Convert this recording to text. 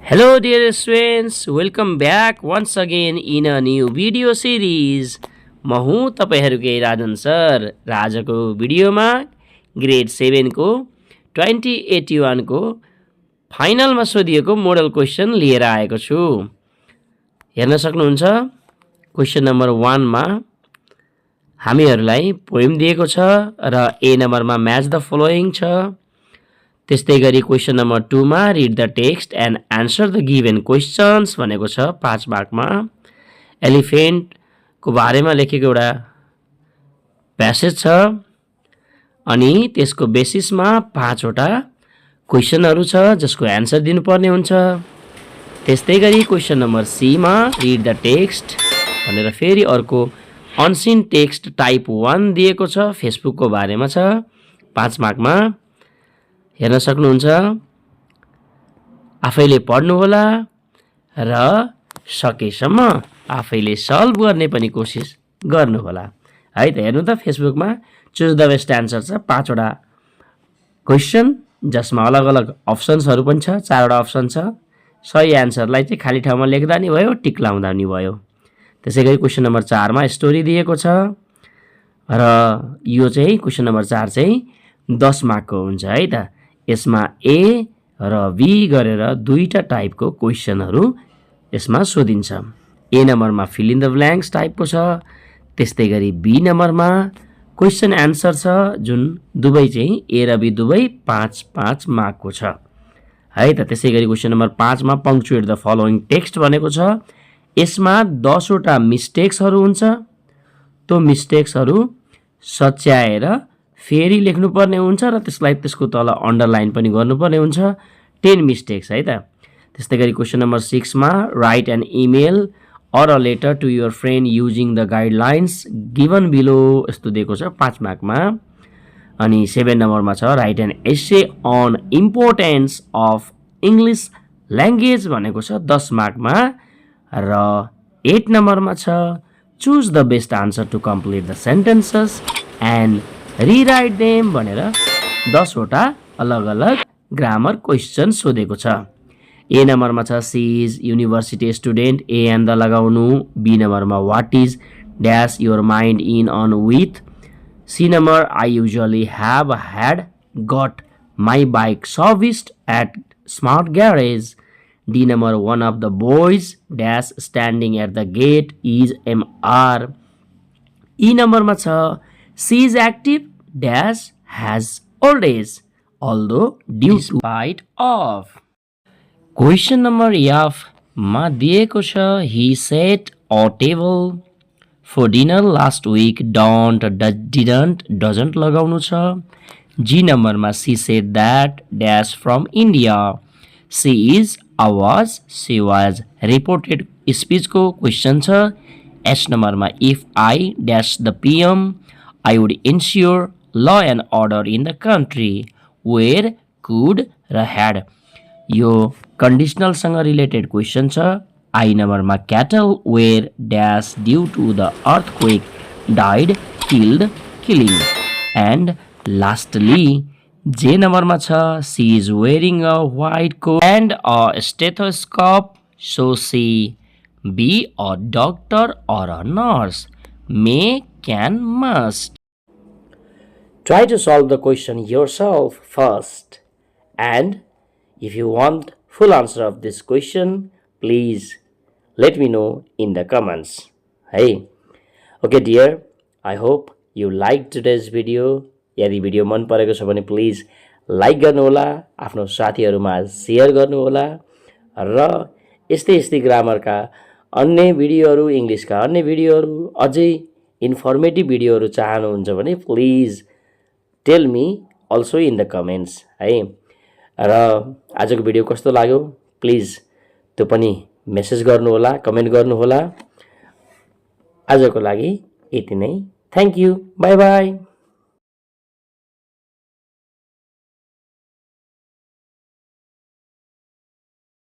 Hello dear students, welcome back once again in a new video series. म हुँ तपाईहरुकै Rajan sir. र आजको भिडियोमा ग्रेड 7 को 2081 को फाइनलमा सोधिएको मोडल क्वेशन लिएर आएको छु। हेर्न सक्नुहुन्छ क्वेशन नम्बर 1 मा हामीहरुलाई पोएम दिएको छ र ए नम्बरमा म्याच द फलोइङ छ। त्यस्तै गरी क्वेशन नम्बर 2 मा read the text and answer the given questions भनेको छ 5 मार्कमा। एलिफेन्ट को बारेमा लेखेको एउटा प्यासेज छ अनि त्यसको बेसिसमा 5 वटा क्वेशनहरु छ जसको आन्सर दिनुपर्ने हुन्छ। त्यस्तै गरी क्वेशन नम्बर सी मा रिड द टेक्स्ट भनेर फेरि अर्को अनसिन टेक्स्ट टाइप 1 दिएको छ, फेसबुक को बारेमा छ 5 मार्कमा। हेर्न सक्नुहुन्छ आफैले पढ्नु होला र सकेसम्म आफैले सल्भ गर्ने पनि कोशिश गर्नु होला है त। हेर्नु त फेसबुकमा चुज द बेस्ट आन्सर छ 5 वटा क्वेशन जसमा अलग अलग अप्सन्सहरु पनि छ, 4 वटा अप्सन छ। सही आन्सरलाई चाहिँ खाली ठाउँमा लेख्दा नि भयो, टिक लाउँदा नि भयो। त्यसैगरी क्वेशन नम्बर 4 मा स्टोरी दिएको छ र यो चाहिँ क्वेशन नम्बर 4 चाहिँ 10 मार्कको हुन्छ है त। यसमा ए र बी गरेर दुईटा टाइपको क्वेशनहरु यसमा सोधिन्छ। ए नम्बरमा फिल इन द ब्ल्याङ्क्स टाइपको छ, त्यस्तै गरी बी नम्बरमा क्वेशन आन्सर छ जुन दुवै चाहिँ ए र बी दुवै 5-5 मार्कको छ है त। त्यसैगरी क्वेशन नम्बर 5 मा पंक्चुएट द फलोइङ टेक्स्ट भनेको छ। यसमा 10 वटा मिस्टेक्सहरु हुन्छ। त्यो मिस्टेक्सहरु सच्याएर फेरि लेख्नुपर्ने हुन्छ र त्यसलाई त्यसको तल अन्डरलाइन पनि गर्नुपर्ने हुन्छ। 10 मिस्टेक्स है त। त्यस्तै गरी क्वेशन नम्बर 6 मा write an email or a letter to your friend using the guidelines given below यस्तो दिएको छ 5 मार्कमा। अनि 7 नम्बरमा छ write an essay on importance of English language भनेको छ 10 मार्कमा। र 8 नम्बरमा छ choose the best answer to complete the sentences and rewrite them भनेर 10 वटा अलग अलग ग्रामर क्वेशन सोधेको छ। ए नम्बरमा छ C is university student, A and the लगाउनु। बी नम्बरमा what is dash your mind in on with. C number I usually have had got my bike serviced at smart garage. D number one of the boys dash standing at the gate is MR. E नम्बरमा छ C is active dash has old age although despite of. Question number F मा दिएको छ he set a table for dinner last week don't didn't doesn't लगाउनु छ। जी नम्बरमा she said that dash from India, she is a was she was reported speech को question छ। H नम्बरमा if I dash the PM I would ensure law and order in the country where could र had यो conditional सँग related question छ। I नम्बरमा cattle were dash due to the earthquake died killed killing. And lastly J नम्बरमा छ C is wearing a white coat and a stethoscope so she be a doctor or a nurse may can must. Try to solve the question yourself first, and if you want full answer of this question, please let me know in the comments. Hey, okay dear, I hope you liked today's video. यदि video मन परेको छ भने please like गर्नु होला, आफ्नो साथीहरुमा share गर्नु होला र यस्तै ग्रामरका अन्य भिडियोहरू इङ्ग्लिसका अन्य भिडियोहरू अझै इन्फर्मेटिभ भिडियोहरू चाहनुहुन्छ भने please tell me also in the comments है। र आजको भिडियो कस्तो लाग्यो प्लिज त्यो पनि मेसेज गर्नुहोला, कमेन्ट गर्नुहोला। आजको लागि यति नै। Thank you, by by.